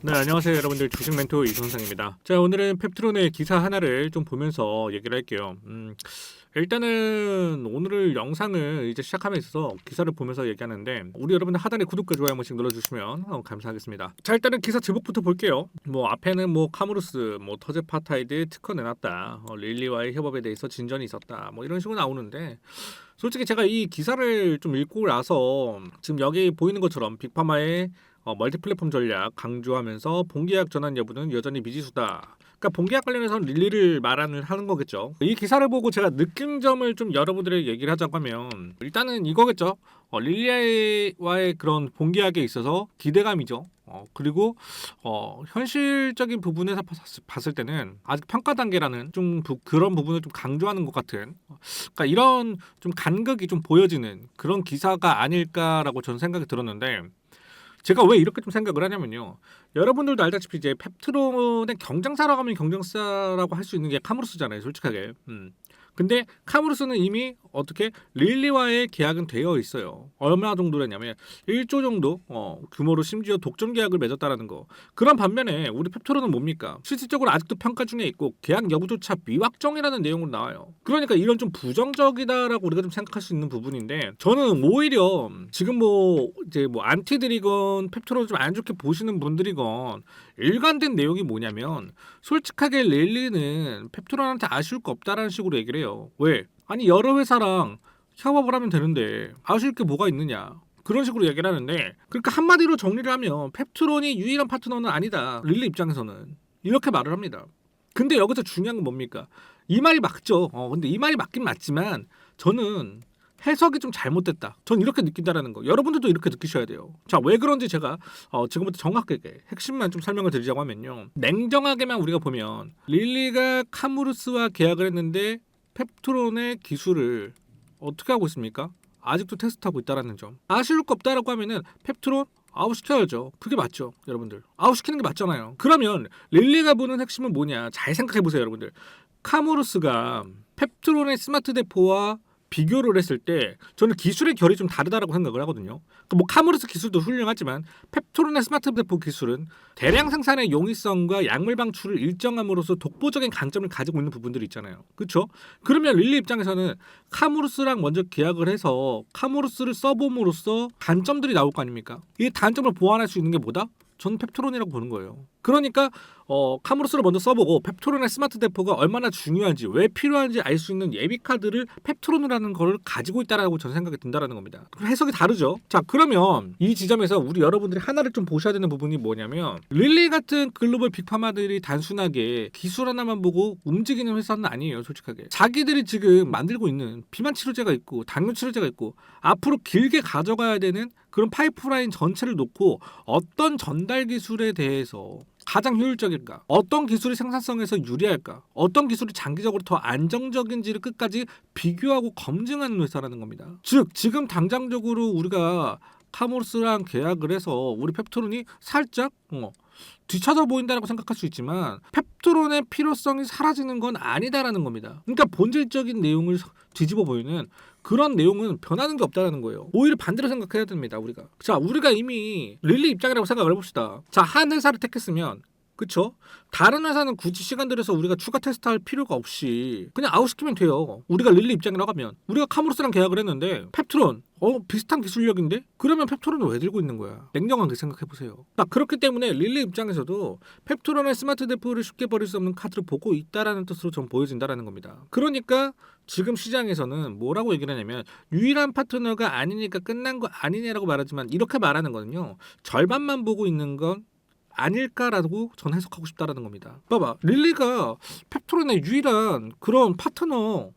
네, 안녕하세요 여러분들. 주식 멘토 이선상입니다. 자, 오늘은 펩트론의 기사 하나를 좀 보면서 얘기를 할게요. 일단은 오늘 영상을 이제 시작함에 있어서 기사를 보면서 얘기하는데, 우리 여러분들 하단에 구독과 좋아요 한 번씩 눌러주시면 감사하겠습니다. 자, 일단은 기사 제목부터 볼게요. 뭐 앞에는 뭐 카무루스, 뭐 터제파타이드 특허 내놨다, 릴리와의 협업에 대해서 진전이 있었다, 뭐 이런 식으로 나오는데, 솔직히 제가 이 기사를 좀 읽고 나서 지금 여기 보이는 것처럼 빅파마의 멀티플랫폼 전략 강조하면서 본계약 전환 여부는 여전히 미지수다. 그러니까 본계약 관련해서는 릴리를 하는 거겠죠. 이 기사를 보고 제가 느낀 점을 좀 여러분들에게 얘기를 하자고 하면, 일단은 이거겠죠. 릴리와의 그런 본계약에 있어서 기대감이죠. 그리고 현실적인 부분에서 봤을 때는 아직 평가 단계라는 좀 그런 부분을 좀 강조하는 것 같은, 그러니까 이런 좀 간극이 좀 보여지는 그런 기사가 아닐까라고 저는 생각이 들었는데, 제가 왜 이렇게 좀 생각을 하냐면요. 여러분들도 알다시피 이제 펩트론의 경쟁사라고 하면 경쟁사라고 할 수 있는 게 카무루스잖아요, 솔직하게. 근데 카무루스는 이미 어떻게 릴리와의 계약은 되어 있어요. 얼마 정도냐면 1조 정도 규모로, 심지어 독점 계약을 맺었다라는 거. 그런 반면에 우리 펩트론은 뭡니까? 실질적으로 아직도 평가 중에 있고 계약 여부조차 미확정이라는 내용으로 나와요. 그러니까 이런 좀 부정적이다라고 우리가 좀 생각할 수 있는 부분인데, 저는 오히려 지금 뭐 이제 뭐 안티들이건 펩트론을 좀 안 좋게 보시는 분들이건 일관된 내용이 뭐냐면, 솔직하게 릴리는 펩트론한테 아쉬울 거 없다라는 식으로 얘기를 해요. 왜? 아니 여러 회사랑 협업을 하면 되는데 아쉬울 게 뭐가 있느냐, 그런 식으로 얘기를 하는데, 그러니까 한마디로 정리를 하면 펩트론이 유일한 파트너는 아니다, 릴리 입장에서는. 이렇게 말을 합니다. 근데 여기서 중요한 건 뭡니까? 이 말이 맞죠. 근데 이 말이 맞긴 맞지만 저는 해석이 좀 잘못됐다, 전 이렇게 느낀다라는 거. 여러분들도 이렇게 느끼셔야 돼요. 자, 왜 그런지 제가 지금부터 정확하게 핵심만 좀 설명을 드리자고 하면요. 냉정하게만 우리가 보면 릴리가 카무루스와 계약을 했는데 펩트론의 기술을 어떻게 하고 있습니까? 아직도 테스트하고 있다라는 점. 아쉬울 거 없다라고 하면은 펩트론 아웃시켜야죠. 그게 맞죠, 여러분들. 아웃시키는 게 맞잖아요. 그러면 릴리가 보는 핵심은 뭐냐? 잘 생각해 보세요, 여러분들. 카무루스가 펩트론의 스마트 대포와 비교를 했을 때 저는 기술의 결이 좀 다르다라고 생각을 하거든요. 그러니까 뭐 카무루스 기술도 훌륭하지만 펩트론의 스마트 대포 기술은 대량 생산의 용이성과 약물 방출을 일정함으로써 독보적인 강점을 가지고 있는 부분들이 있잖아요. 그렇죠? 그러면 릴리 입장에서는 카무루스랑 먼저 계약을 해서 카무루스를 써봄으로써 단점들이 나올 거 아닙니까? 이 단점을 보완할 수 있는 게 뭐다? 전 펩트론이라고 보는 거예요. 그러니까 카무루스를 먼저 써보고 펩트론의 스마트 대포가 얼마나 중요한지, 왜 필요한지 알 수 있는 예비 카드를 펩트론이라는 걸 가지고 있다라고 저는 생각이 든다라는 겁니다. 해석이 다르죠. 자, 그러면 이 지점에서 우리 여러분들이 하나를 좀 보셔야 되는 부분이 뭐냐면, 릴리 같은 글로벌 빅파마들이 단순하게 기술 하나만 보고 움직이는 회사는 아니에요, 솔직하게. 자기들이 지금 만들고 있는 비만 치료제가 있고 당뇨 치료제가 있고 앞으로 길게 가져가야 되는 그런 파이프라인 전체를 놓고 어떤 전달 기술에 대해서 가장 효율적일까, 어떤 기술이 생산성에서 유리할까, 어떤 기술이 장기적으로 더 안정적인지를 끝까지 비교하고 검증하는 회사라는 겁니다. 즉 지금 당장적으로 우리가 카무루스랑 계약을 해서 우리 펩트론이 살짝 뒤쳐져 보인다라고 생각할 수 있지만, 펩트론의 필요성이 사라지는 건 아니다라는 겁니다. 그러니까 본질적인 내용을 뒤집어 보이는 그런 내용은 변하는 게 없다라는 거예요. 오히려 반대로 생각해야 됩니다, 우리가. 자, 우리가 이미 릴리 입장이라고 생각을 해봅시다. 자, 한 회사를 택했으면, 그쵸? 다른 회사는 굳이 시간 들여서 우리가 추가 테스트할 필요가 없이 그냥 아웃시키면 돼요. 우리가 릴리 입장이라고 하면, 우리가 카무루스랑 계약을 했는데 펩트론 비슷한 기술력인데? 그러면 펩트론은 왜 들고 있는 거야? 냉정하게 생각해보세요. 그렇기 때문에 릴리 입장에서도 펩트론의 스마트 대포를 쉽게 버릴 수 없는 카드를 보고 있다라는 뜻으로 좀 보여진다라는 겁니다. 그러니까 지금 시장에서는 뭐라고 얘기를 하냐면, 유일한 파트너가 아니니까 끝난 거 아니냐라고 말하지만, 이렇게 말하는 거는요, 절반만 보고 있는 건 아닐까라고 전 해석하고 싶다라는 겁니다. 봐봐, 릴리가 펩트론의 유일한 그런 파트너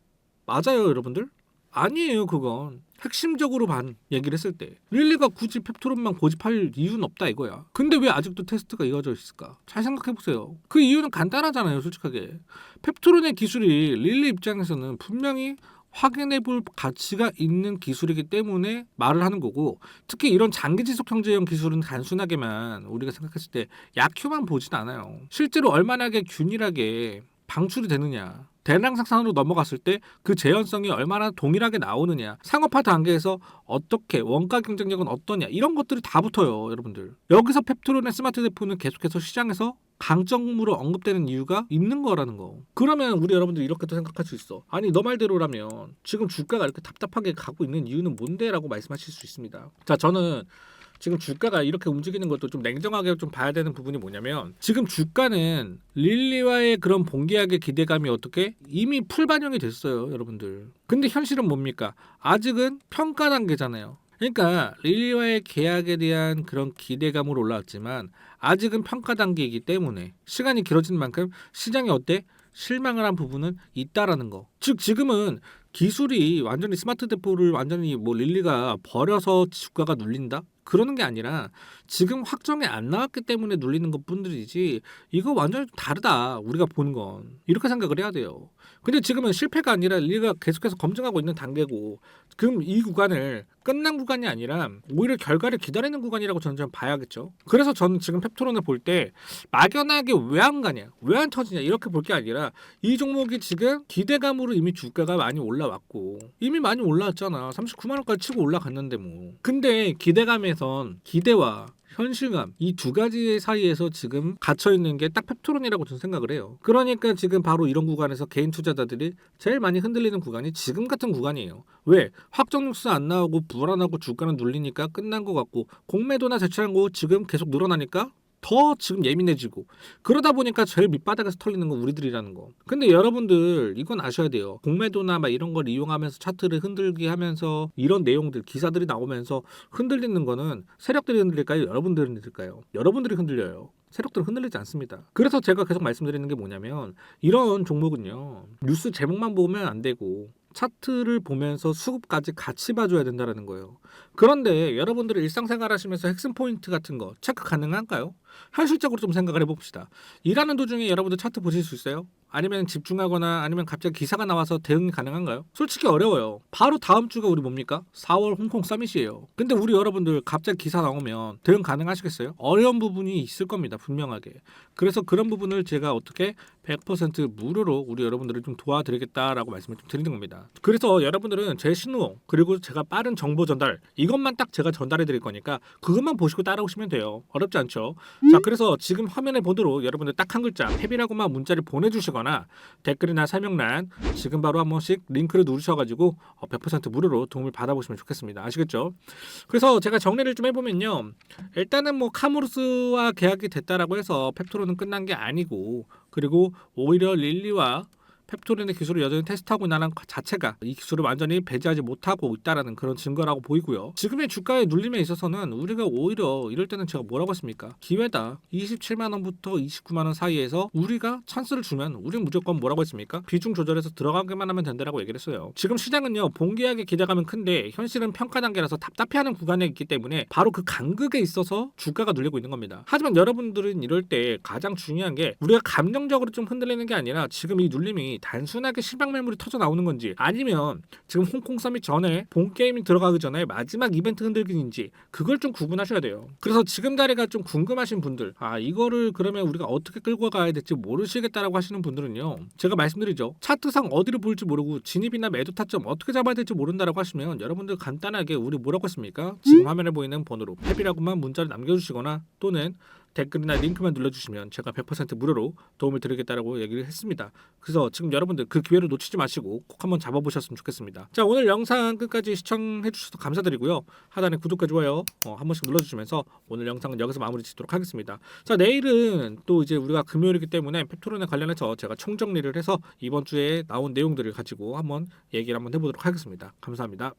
맞아요, 여러분들? 아니에요, 그건. 핵심적으로 얘기를 했을 때 릴리가 굳이 펩트론만 고집할 이유는 없다 이거야. 근데 왜 아직도 테스트가 이어져 있을까? 잘 생각해보세요. 그 이유는 간단하잖아요, 솔직하게. 펩트론의 기술이 릴리 입장에서는 분명히 확인해볼 가치가 있는 기술이기 때문에 말을 하는 거고, 특히 이런 장기지속 형제형 기술은 단순하게만 우리가 생각했을 때 약효만 보진 않아요. 실제로 얼마나 균일하게 방출이 되느냐, 대량 생산으로 넘어갔을 때 그 재현성이 얼마나 동일하게 나오느냐, 상업화 단계에서 어떻게 원가 경쟁력은 어떠냐, 이런 것들이 다 붙어요, 여러분들. 여기서 펩토론의 스마트 대포는 계속해서 시장에서 강점으로 언급되는 이유가 있는 거라는 거. 그러면 우리 여러분들 이렇게도 생각할 수 있어. 아니 너 말대로라면 지금 주가가 이렇게 답답하게 가고 있는 이유는 뭔데? 라고 말씀하실 수 있습니다. 자, 저는 지금 주가가 이렇게 움직이는 것도 좀 냉정하게 좀 봐야 되는 부분이 뭐냐면, 지금 주가는 릴리와의 그런 본계약의 기대감이 어떻게 이미 풀 반영이 됐어요, 여러분들. 근데 현실은 뭡니까? 아직은 평가 단계잖아요. 그러니까 릴리와의 계약에 대한 그런 기대감으로 올라왔지만 아직은 평가 단계이기 때문에 시간이 길어지는 만큼 시장이 어때? 실망을 한 부분은 있다라는 거. 즉 지금은 기술이 완전히 스마트 대포를 완전히 뭐 릴리가 버려서 주가가 눌린다? 그러는 게 아니라 지금 확정이 안 나왔기 때문에 눌리는 것 뿐들이지, 이거 완전히 다르다, 우리가 보는 건. 이렇게 생각을 해야 돼요. 근데 지금은 실패가 아니라 릴리가 계속해서 검증하고 있는 단계고, 그럼 이 구간을 끝난 구간이 아니라 오히려 결과를 기다리는 구간이라고 저는 좀 봐야겠죠. 그래서 저는 지금 펩토론을 볼 때 막연하게 왜 안 가냐, 왜 안 터지냐 이렇게 볼 게 아니라, 이 종목이 지금 기대감으로 이미 주가가 많이 올라왔고, 이미 많이 올라왔잖아. 39만 원까지 치고 올라갔는데 뭐. 근데 기대감에선 기대와 현실감, 이 두 가지 사이에서 지금 갇혀있는 게 딱 펩토론이라고 저는 생각을 해요. 그러니까 지금 바로 이런 구간에서 개인 투자자들이 제일 많이 흔들리는 구간이 지금 같은 구간이에요. 왜? 확정 뉴스 안 나오고 불안하고 주가는 눌리니까 끝난 것 같고, 공매도나 제출한 거 지금 계속 늘어나니까 더 지금 예민해지고, 그러다 보니까 제일 밑바닥에서 털리는 건 우리들이라는 거. 근데 여러분들 이건 아셔야 돼요. 공매도나 막 이런 걸 이용하면서 차트를 흔들게 하면서 이런 내용들, 기사들이 나오면서 흔들리는 거는 세력들이 흔들릴까요? 여러분들이 흔들릴까요? 여러분들이 흔들려요. 세력들은 흔들리지 않습니다. 그래서 제가 계속 말씀드리는 게 뭐냐면, 이런 종목은요, 뉴스 제목만 보면 안 되고 차트를 보면서 수급까지 같이 봐줘야 된다는 거예요. 그런데 여러분들이 일상생활 하시면서 핵심 포인트 같은 거 체크 가능한가요? 현실적으로 좀 생각을 해봅시다. 일하는 도중에 여러분들 차트 보실 수 있어요? 아니면 집중하거나 아니면 갑자기 기사가 나와서 대응이 가능한가요? 솔직히 어려워요. 바로 다음 주가 우리 뭡니까? 4월 홍콩 서밋이에요. 근데 우리 여러분들 갑자기 기사 나오면 대응 가능하시겠어요? 어려운 부분이 있을 겁니다, 분명하게. 그래서 그런 부분을 제가 어떻게 100% 무료로 우리 여러분들을 좀 도와드리겠다라고 말씀을 좀 드리는 겁니다. 그래서 여러분들은 제 신호, 그리고 제가 빠른 정보 전달, 이것만 딱 제가 전달해 드릴 거니까 그것만 보시고 따라오시면 돼요. 어렵지 않죠? 자, 그래서 지금 화면에 보도록 여러분들 딱 한 글자 펩이라고만 문자를 보내주시거나 댓글이나 설명란 지금 바로 한 번씩 링크를 누르셔가지고 100% 무료로 도움을 받아보시면 좋겠습니다. 아시겠죠? 그래서 제가 정리를 좀 해보면요, 일단은 뭐 카무르스와 계약이 됐다라고 해서 펩토론은 끝난 게 아니고, 그리고 오히려 릴리와 펩토린의 기술을 여전히 테스트하고 있다는 것 자체가 이 기술을 완전히 배제하지 못하고 있다는 그런 증거라고 보이고요. 지금의 주가의 눌림에 있어서는 우리가 오히려 이럴 때는 제가 뭐라고 했습니까? 기회다. 27만 원부터 29만 원 사이에서 우리가 찬스를 주면 우리는 무조건 뭐라고 했습니까? 비중 조절해서 들어가기만 하면 된다라고 얘기를 했어요. 지금 시장은요, 본계약의 기대감은 큰데 현실은 평가 단계라서 답답해하는 구간에 있기 때문에 바로 그 간극에 있어서 주가가 눌리고 있는 겁니다. 하지만 여러분들은 이럴 때 가장 중요한 게, 우리가 감정적으로 좀 흔들리는 게 아니라 지금 이 눌림이 단순하게 실방 매물이 터져 나오는 건지, 아니면 지금 홍콩 서밋 전에 본 게임이 들어가기 전에 마지막 이벤트 흔들기인지, 그걸 좀 구분하셔야 돼요. 그래서 지금 자리가 좀 궁금하신 분들, 이거를 그러면 우리가 어떻게 끌고 가야 될지 모르시겠다라고 하시는 분들은요, 제가 말씀드리죠. 차트상 어디를 볼지 모르고 진입이나 매도 타점 어떻게 잡아야 될지 모른다라고 하시면 여러분들 간단하게 우리 뭐라고 했습니까? 지금 화면에 보이는 번호로 펩이라고만 문자를 남겨주시거나 또는 댓글이나 링크만 눌러주시면 제가 100% 무료로 도움을 드리겠다라고 얘기를 했습니다. 그래서 지금 여러분들 그 기회를 놓치지 마시고 꼭 한번 잡아보셨으면 좋겠습니다. 자, 오늘 영상 끝까지 시청해 주셔서 감사드리고요. 하단에 구독과 좋아요 한 번씩 눌러주시면서 오늘 영상은 여기서 마무리 짓도록 하겠습니다. 자, 내일은 또 이제 우리가 금요일이기 때문에 펩토론에 관련해서 제가 총정리를 해서 이번 주에 나온 내용들을 가지고 한번 얘기를 한번 해보도록 하겠습니다. 감사합니다.